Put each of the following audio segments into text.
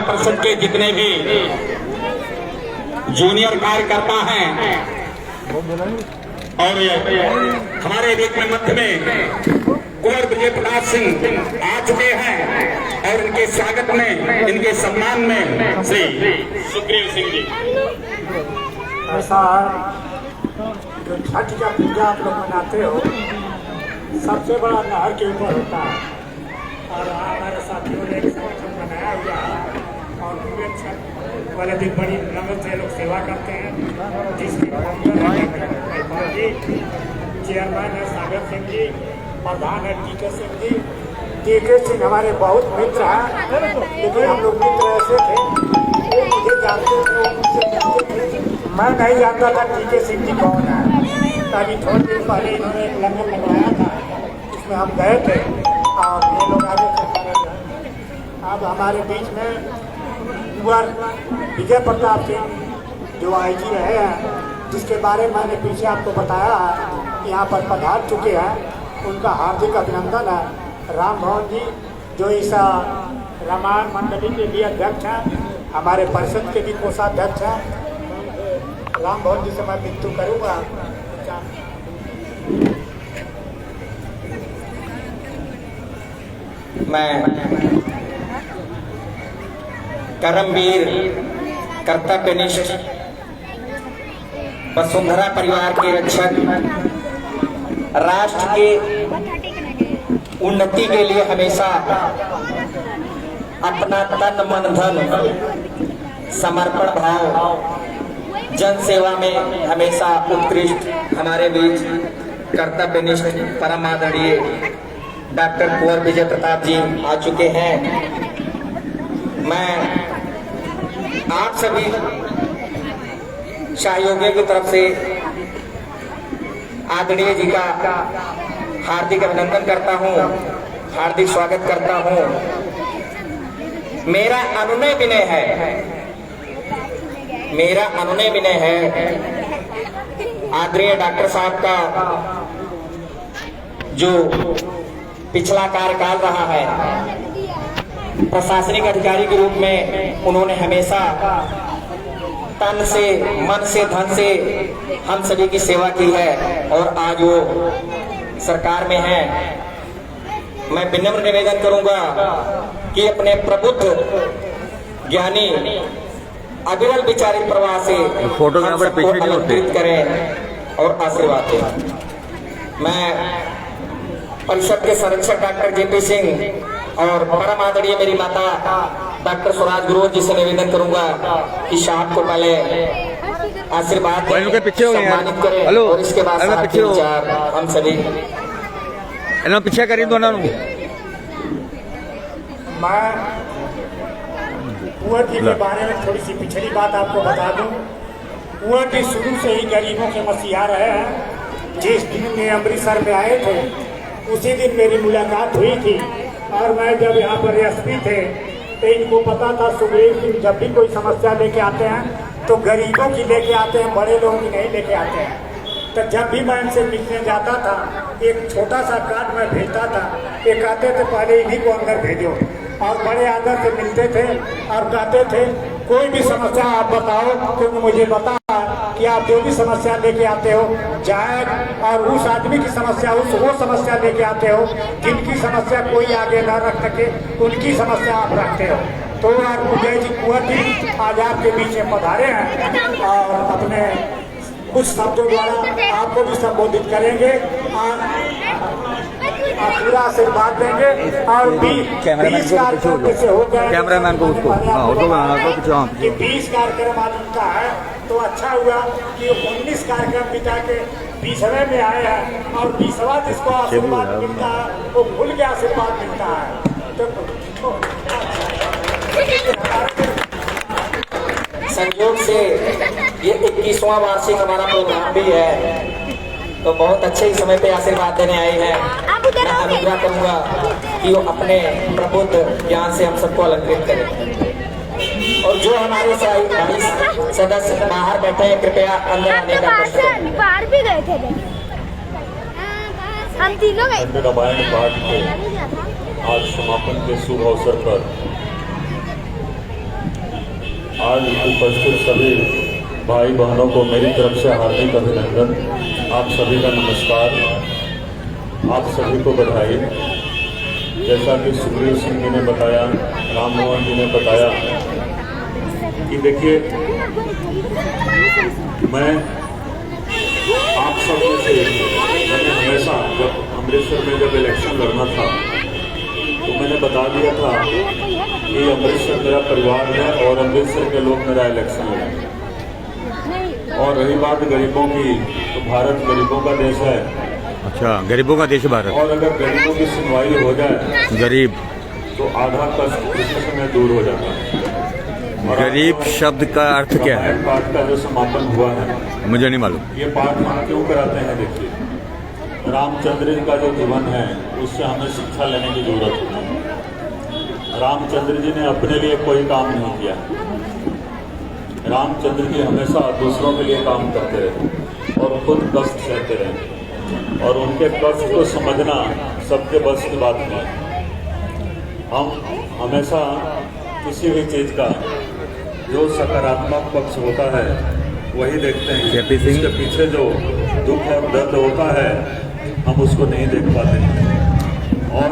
परिषद के जितने भी जूनियर कार्यकर्ता हैं और हमारे बीच में मध्य में कुंवर विजय प्रताप सिंह आ चुके हैं और इनके स्वागत में, इनके सम्मान में श्री सुग्रीव सिंह जी। ऐसा जो छठ का पूजा आप लोग मनाते हो सबसे बड़ा नहर के ऊपर होता है और हमारे साथियों ने एक संगठन बनाया हुआ है और पूरे छठ वाले दिन बड़ी लगन से लोग सेवा करते हैं, जिसके फाउंडर जी, चेयरमैन है सागर सिंह जी, प्रधान है टीके सिंह जी। टीके सिंह हमारे बहुत मित्र हैं, लेकिन हम लोग मित्र ऐसे थे वो मुझे जानते थे, मैं नहीं जानता था टीके सिंह जी कौन है। अभी थोड़े दिन पहले इन्होंने एक लंगर लगवाया था, उसमें हम गए थे और ये लोग आगे चलते गए। अब हमारे बीच में कुंवर विजय प्रताप सिंह जो IG रहे हैं, जिसके बारे में मैंने पीछे आपको बताया है, यहाँ पर पधार चुके हैं, उनका हार्दिक अभिनंदन है। राम भवन जी जो इस रामायण मंडली के भी अध्यक्ष हैं, हमारे परिषद के भी कोषाध्यक्ष हैं, राम भवन जी से मैं विनती करूँगा। मैं कर्मवीर कर्तव्यनिष्ठ वसुंधरा परिवार के रक्षक, राष्ट्र के उन्नति के लिए हमेशा अपना तन मन धन समर्पण भाव जन सेवा में हमेशा उत्कृष्ट हमारे बीच कर्तव्यनिष्ठ परम आदरणीय डॉक्टर कुंवर विजय प्रताप जी आ चुके हैं। मैं आप सभी सहयोगियों की तरफ से आदरणीय जी का हार्दिक अभिनंदन करता हूं, हार्दिक स्वागत करता हूं। मेरा अनुनय विनय है आदरणीय डॉक्टर साहब का जो पिछला कार्यकाल रहा है, प्रशासनिक अधिकारी के रूप में उन्होंने हमेशा तन से, मन से, धन से हम सभी की सेवा की है और आज वो सरकार में है। मैं विनम्र निवेदन करूंगा कि अपने प्रबुद्ध ज्ञानी अविरल विचारित प्रवाह से सबको अलंकृत करें और आशीर्वाद दें। मैं परिषद के संरक्षक डॉक्टर JP सिंह और परम आदरणीय मेरी माता डॉक्टर स्वराज गुरु जी से निवेदन करूंगा कि साहब को पहले आशीर्वाद दें, सम्मानित करें और इसके बाद विचार हम सभी पीछे करें। दोनों मैं कुंवर जी के बारे में थोड़ी सी पिछली बात आपको बता दूं। कुंवर जी शुरू से ही गरीबों के मसीहा रहे हैं। जिस दिन में अमृतसर में आए थे उसी दिन मेरी मुलाकात हुई थी और मैं जब यहाँ पर SP थे तो इनको पता था सुग्रीव सिंह जब भी कोई समस्या लेके आते हैं तो गरीबों की लेके आते हैं, बड़े लोगों की नहीं लेके आते हैं। तो जब भी मैं इनसे मिलने जाता था एक छोटा सा कार्ड मैं भेजता था, ये कहते थे पहले इन्हीं को अंदर भेजो और बड़े आदर से मिलते थे और कहते थे कोई भी समस्या आप बताओ, क्योंकि मुझे पता कि आप जो भी समस्या लेके आते हो जाए और उस आदमी की समस्या वो समस्या लेके आते हो जिनकी समस्या कोई आगे न रख सके, उनकी समस्या आप रखते हो। तो आज विजय जी कुंवर जी आज आपके बीच में पधारे हैं और अपने कुछ शब्दों द्वारा आपको भी संबोधित करेंगे और पूरा आशीर्वाद देंगे और 20 कार्यक्रम जैसे हो गए कैमरामैन को उसको 20 कार्यक्रम आज उनका है तो अच्छा हुआ कि 19 कार्यक्रम बिता के 20वें में आए हैं और 20वां जिसको आशीर्वाद मिलता है वो भूल के आशीर्वाद मिलता है। तो संयोग से ये 21वां वार्षिक हमारा प्रोग्राम भी है तो बहुत अच्छे समय पे आशीर्वाद देने आए हैं। मैं अनुग्रह करूंगा कि वो अपने प्रबुद्ध ज्ञान से हम सबको अलंकृत करें और जो हमारे सदस्य बाहर बैठे हैं कृपया अंदर आने का बाहर भी गए थे हम तीनों गए। रामायण पाठ के आज समापन के शुभ अवसर पर आज उपस्थित सभी भाई बहनों को मेरी तरफ से हार्दिक अभिनंदन। आप सभी का नमस्कार, आप सभी को बधाई। जैसा कि सुखबीर सिंह जी ने बताया, राम मोहन जी ने बताया कि देखिए, मैं आप सब में से मैंने हमेशा जब अमृतसर में जब इलेक्शन लड़ना था तो मैंने बता दिया था कि अमृतसर मेरा परिवार है और अमृतसर के लोग मेरा इलेक्शन लड़ेंगे। और रही बात गरीबों की, तो भारत गरीबों का देश है। अच्छा, गरीबों का देश है भारत। और अगर गरीबों की सुनवाई हो जाए गरीब तो आधा कष्ट उसी समय दूर हो जाता है। गरीब शब्द का अर्थ क्या है? पाठ का जो समापन हुआ है, मुझे नहीं मालूम। ये पाठ हम क्यों कराते हैं? देखिए, रामचंद्र जी का जो जीवन है उससे हमें शिक्षा लेने की जरूरत है। रामचंद्र जी ने अपने लिए कोई काम नहीं किया। रामचंद्र जी हमेशा दूसरों के लिए काम करते रहे और खुद कष्ट सहते रहे, और उनके कष्ट को समझना सबके बस की बात नहीं। हम हमेशा किसी भी चीज का जो सकारात्मक पक्ष होता है वही देखते हैं। इसके पीछे जो दुख और दर्द होता है हम उसको नहीं देख पाते। और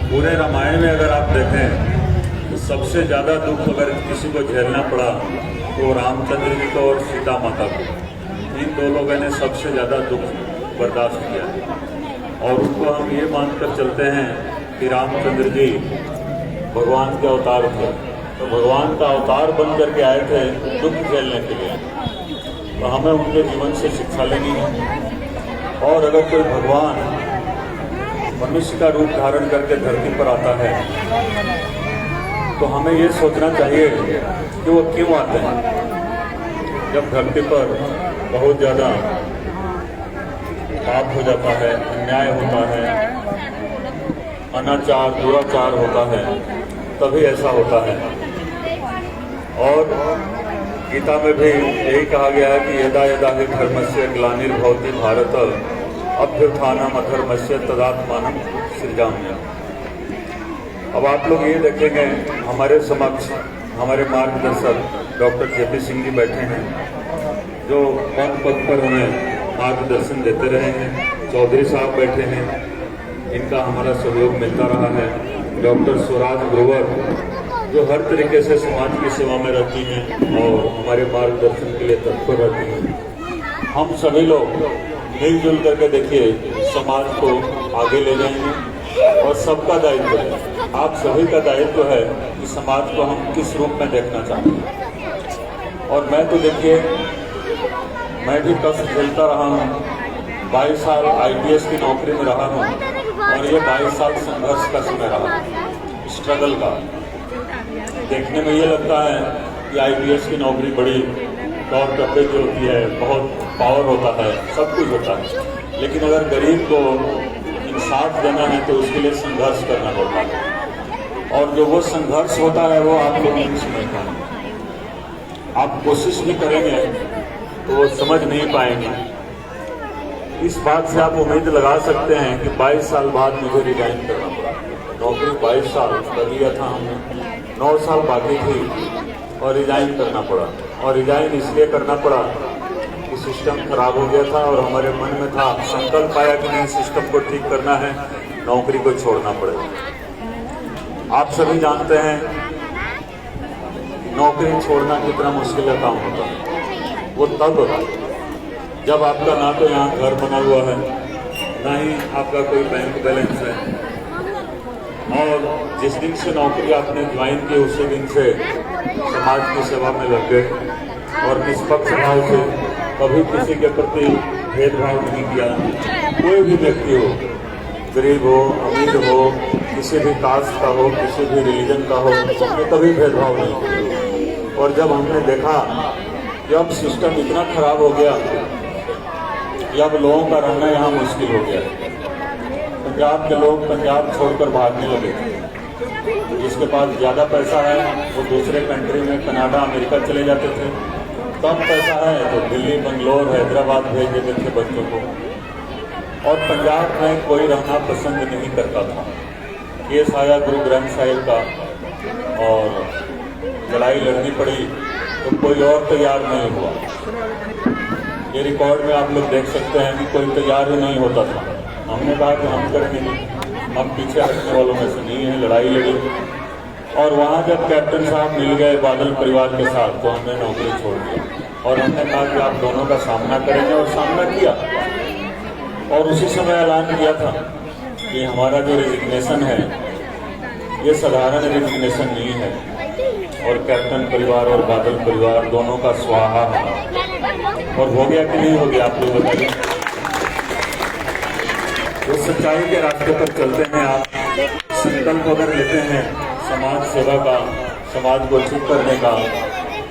पूरे रामायण में अगर आप देखें तो सबसे ज़्यादा दुख अगर किसी को झेलना पड़ा तो रामचंद्र जी को और सीता माता को, इन दो लोगों ने सबसे ज़्यादा दुख बर्दाश्त किया। और उनको हम ये मानकर चलते हैं कि रामचंद्र जी भगवान के अवतार थे, तो भगवान का अवतार बन करके आए थे दुख झेलने के लिए। तो हमें उनके जीवन से शिक्षा लेनी है। और अगर कोई भगवान मनुष्य का रूप धारण करके धरती पर आता है तो हमें ये सोचना चाहिए कि वो क्यों आते हैं। जब धरती पर बहुत ज़्यादा पाप हो जाता है, अन्याय होता है, अनाचार दुराचार होता है, तभी ऐसा होता है। और गीता में भी यही कहा गया है कि यदा यदा हि धर्मस्य ग्लानिर्भवति भारत अभ्युत्थानम् अधर्मस्य तदात्मानं सृजाम्यहम्। अब आप लोग ये देखेंगे, हमारे समक्ष हमारे मार्गदर्शक डॉक्टर जेपी सिंह जी बैठे हैं, जो पद पद पर हमें मार्गदर्शन देते रहे हैं। चौधरी साहब बैठे हैं, इनका हमारा सहयोग मिलता रहा है। डॉक्टर स्वराज ग्रोवर जो हर तरीके से समाज की सेवा में रहती हैं और हमारे मार्गदर्शन के लिए तत्पर रहती हैं। हम सभी लोग मिलजुल करके देखिए समाज को आगे ले जाएंगे। और सबका दायित्व है, आप सभी का दायित्व है कि समाज को हम किस रूप में देखना चाहते हैं। और मैं तो देखिए, मैं भी कष्ट झेलता रहा हूँ। 22 साल IPS की नौकरी में रहा हूँ और ये 22 साल संघर्ष का समय रहा, स्ट्रगल का। देखने में ये लगता है कि IPS की नौकरी बड़ी टॉप कवरेज होती है, बहुत पावर होता है, सब कुछ होता है, लेकिन अगर गरीब को इंसाफ देना है तो उसके लिए संघर्ष करना पड़ता है। और जो वो संघर्ष होता है वो आप लोग नहीं समझते हैं। आप कोशिश भी करेंगे तो वो समझ नहीं पाएंगे। इस बात से आप उम्मीद लगा सकते हैं कि 22 साल बाद मुझे रिजाइन करना पड़ा। नौकरी 22 साल कर लिया था हमने, 9 साल बाकी थी और रिजाइन करना पड़ा। और रिजाइन इसलिए करना पड़ा कि सिस्टम खराब हो गया था और हमारे मन में था, संकल्प आया कि नहीं, सिस्टम को ठीक करना है, नौकरी को छोड़ना पड़ेगा। आप सभी जानते हैं नौकरी छोड़ना कितना मुश्किल का काम होता है। वो तब जब आपका ना तो यहाँ घर बना हुआ है, ना ही आपका कोई बैंक बैलेंस है, और जिस दिन से नौकरी आपने ज्वाइन की उसी दिन से समाज की सेवा में लग गए और निष्पक्ष भाव से कभी किसी के प्रति भेदभाव नहीं किया। कोई भी व्यक्ति हो, गरीब हो, अमीर हो, किसी भी कास्ट का हो, किसी भी रिलीजन का हो, उसमें कभी भेदभाव नहीं किया। और जब हमने देखा कि अब सिस्टम इतना खराब हो गया कि अब लोगों का रहना यहाँ मुश्किल हो गया, पंजाब के लोग पंजाब छोड़कर भागने लगे। जिसके पास ज़्यादा पैसा है वो दूसरे कंट्री में, कनाडा, अमेरिका चले जाते थे। कम पैसा है तो दिल्ली, बंगलोर, हैदराबाद भेज देते थे बच्चों को। और पंजाब में कोई रहना पसंद नहीं करता था। केस आया गुरु ग्रंथ साहिब का और लड़ाई लड़नी पड़ी तो कोई और तैयार नहीं हुआ। ये रिकॉर्ड में आप लोग देख सकते हैं कि कोई तैयार ही नहीं होता था। हमने कहा कि हम करेंगे नहीं, हम पीछे हटने वालों में से नहीं है, लड़ाई लड़ी। और वहाँ जब कैप्टन साहब मिल गए बादल परिवार के साथ तो हमने नौकरी छोड़ दी और हमने कहा कि आप दोनों का सामना करेंगे, और सामना किया। और उसी समय ऐलान किया था कि हमारा जो रेजिग्नेशन है ये साधारण रेजिग्नेशन नहीं है, और कैप्टन परिवार और बादल परिवार दोनों का स्वाहा है। और हो गया कि नहीं हो गया, आप लोग बताइए। वो सच्चाई के रास्ते पर चलते हैं, आप संकल्प अगर लेते हैं समाज सेवा का, समाज को ठीक करने का,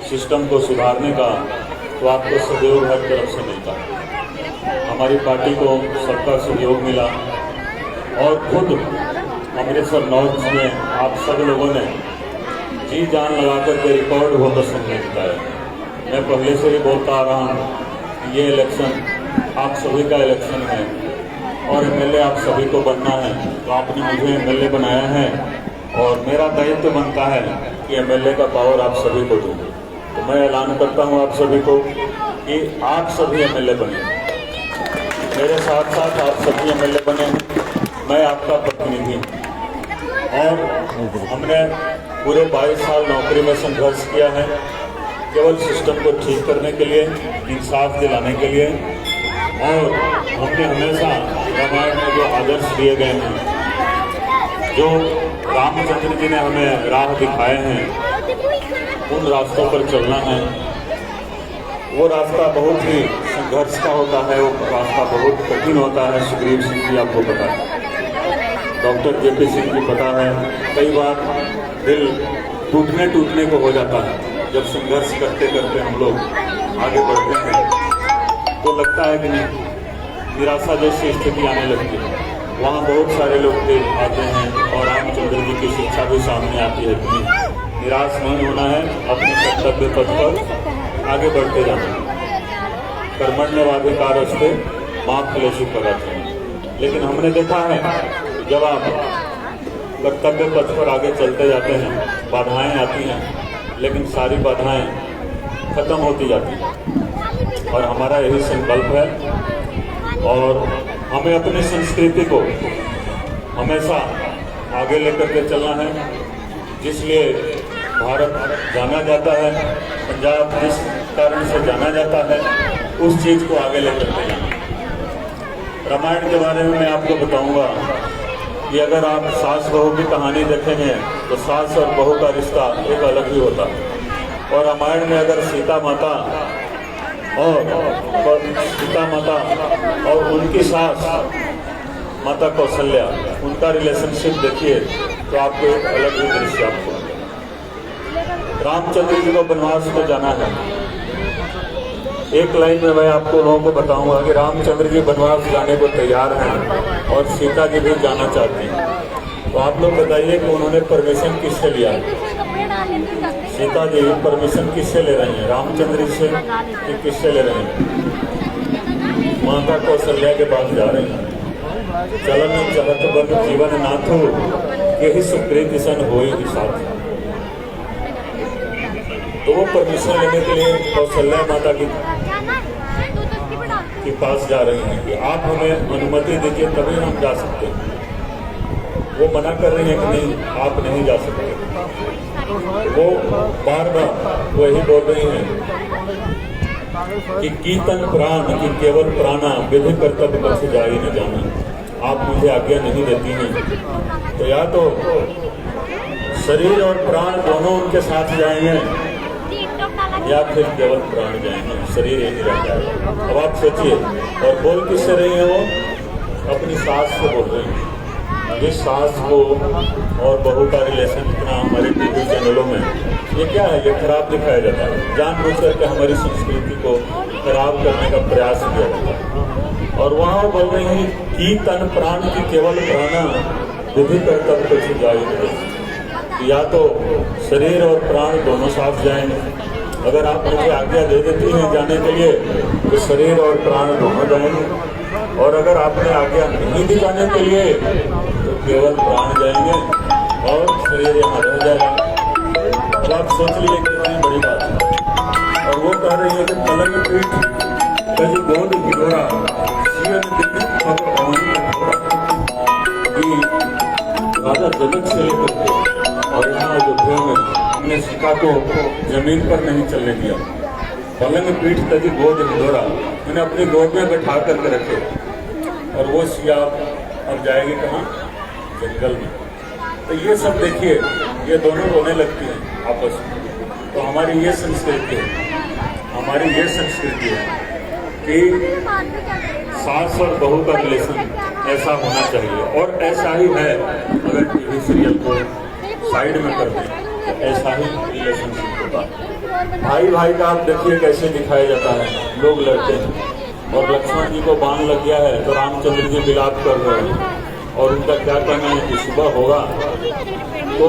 सिस्टम को सुधारने का, तो आपको सहयोग हर तरफ से मिलता है। हमारी पार्टी को सबका सहयोग मिला और खुद अमृतसर नॉर्थ में आप सब लोगों ने जी जान लगाकर के रिकॉर्ड होकर सुनने बताया। मैं पहले से ही बोलता आ रहा हूँ, ये इलेक्शन आप सभी का इलेक्शन है और एमएलए आप सभी को बनना है। तो आपने मुझे एमएलए बनाया है और मेरा दायित्व बनता है कि एमएलए का पावर आप सभी को दूँ। तो मैं ऐलान करता हूँ आप सभी को कि आप सभी एमएलए बने, मेरे साथ साथ आप सभी एमएलए बने। मैं आपका प्रतिनिधि हूँ और हमने पूरे 22 साल नौकरी में संघर्ष किया है, केवल सिस्टम को ठीक करने के लिए, इंसाफ दिलाने के लिए। और हमने हमेशा रामायण में जो आदर्श दिए गए हैं, जो रामचंद्र जी ने हमें राह दिखाए हैं, उन रास्तों पर चलना है। वो रास्ता बहुत ही संघर्ष का होता है, वो रास्ता बहुत कठिन होता है। सुग्रीव सिंह जी आपको पता है, डॉक्टर जेपी सिंह जी पता है। कई बार दिल टूटने को हो जाता है जब संघर्ष करते करते हम लोग आगे बढ़ते हैं, तो लगता है कि नहीं, निराशा जैसी स्थिति आने लगती है। वहाँ बहुत सारे लोग आते हैं और रामचंद्र जी की शिक्षा भी सामने आती है कि नहीं, निराश नहीं होना है, अपने कर्तव्य पथ पर आगे बढ़ते जाना है। कर्मण्यवाधिकारस्ते मां फलेषु कदाचन। लेकिन हमने देखा है जब आप कर्तव्य पथ पर आगे चलते जाते हैं, बाधाएं आती हैं, लेकिन सारी बाधाएं खत्म होती जाती हैं। और हमारा यही संकल्प है और हमें अपनी संस्कृति को हमेशा आगे लेकर के चलना है। जिसलिए भारत जाना जाता है, पंजाब जिस कारण से जाना जाता है, उस चीज को आगे लेकर के जाना। रामायण के बारे में मैं आपको बताऊंगा कि अगर आप सास बहू की कहानी देखेंगे तो सास और बहू का रिश्ता एक अलग ही होता है। और रामायण में अगर सीता माता और उनकी सास माता कौशल्या, उनका रिलेशनशिप देखिए तो आपको एक अलग ही दृश्य आपको। रामचंद्र जी को वनवास को जाना है। एक लाइन में मैं आपको लोगों को बताऊंगा कि रामचंद्र जी वनवास जाने को तैयार हैं और सीता जी भी जाना चाहती हैं। तो आप लोग बताइए कि उन्होंने परमिशन किससे लिया? सीता जी परमिशन किससे ले रही हैं? रामचंद्र जी से कि किससे ले रही हैं? माता कौशल्या के पास जा रही हैं। चलन चलत बन जीवन नाथो यही सुप्रीत सन हो ही साथ। तो वो परमिशन लेने के लिए कौशल्या माता के पास जा रही हैं कि आप हमें अनुमति दीजिए तभी हम जा सकते हैं। वो मना कर रही हैं कि नहीं, आप नहीं जा सकते। वो बार बार वही बोल रही हैं कि कीर्तन प्राण की केवल प्राणा विधि कर्तव्य पर से जारी न जाना। आप मुझे आज्ञा नहीं देती हैं तो या तो शरीर और प्राण दोनों उनके साथ जाएंगे या फिर केवल प्राण जाएंगे, शरीर यही रह जाएगा। अब आप सोचिए, और बोल किससे रही है? वो अपनी सास से बोल रही है। जिस सास को और बहू का रिलेशन इतना हमारे टीवी चैनलों में ये क्या है, ये खराब दिखाया जाता है। जानबूझ करके हमारी संस्कृति को खराब करने का प्रयास किया जाता है। और वहाँ वो बोल रही है कि तन प्राण की केवल प्राणा विधि कर्तव्य कुछ जाएगी। या तो शरीर और प्राण दोनों साथ जाएंगे। अगर आप मुझे आज्ञा दे देती हैं जाने के लिए तो शरीर और प्राण दोनों जाएंगे, और अगर आपने आज्ञा नहीं दी जाने के लिए तो केवल प्राण जाएंगे और शरीर यहाँ रह जाएगा। तो आप सोच लीजिए कितनी बड़ी बात है। बता रही है कि पलंग पीठ कभी गोद गिरोरा सियन दिखी खबर भवानी में थोड़ा कि राजा जनक से लेकर के और यहाँ अयोध्या में हमने सीता को जमीन पर नहीं चलने दिया। पलंग पीठ तभी गोद हिडोरा, मैंने अपनी गोद में बैठा करके रखे और वो सिया अब जाएगी कहाँ? जंगल में। तो ये सब देखिए, ये दोनों रोने लगती हैं आपस में। तो हमारी ये संस्कृति है, हमारी ये संस्कृति है कि सास और बहू का रिलेशन ऐसा होना चाहिए और ऐसा ही है। अगर टीवी सीरियल को साइड में कर दें तो ऐसा ही रिलेशनशिप होता है। भाई भाई का आप देखिए कैसे दिखाया जाता है, लोग लड़ते हैं और लक्ष्मण जी को बाण लग गया है तो रामचंद्र जी विलाप कर रहे हैं और उनका क्या कहना है कि सुबह होगा तो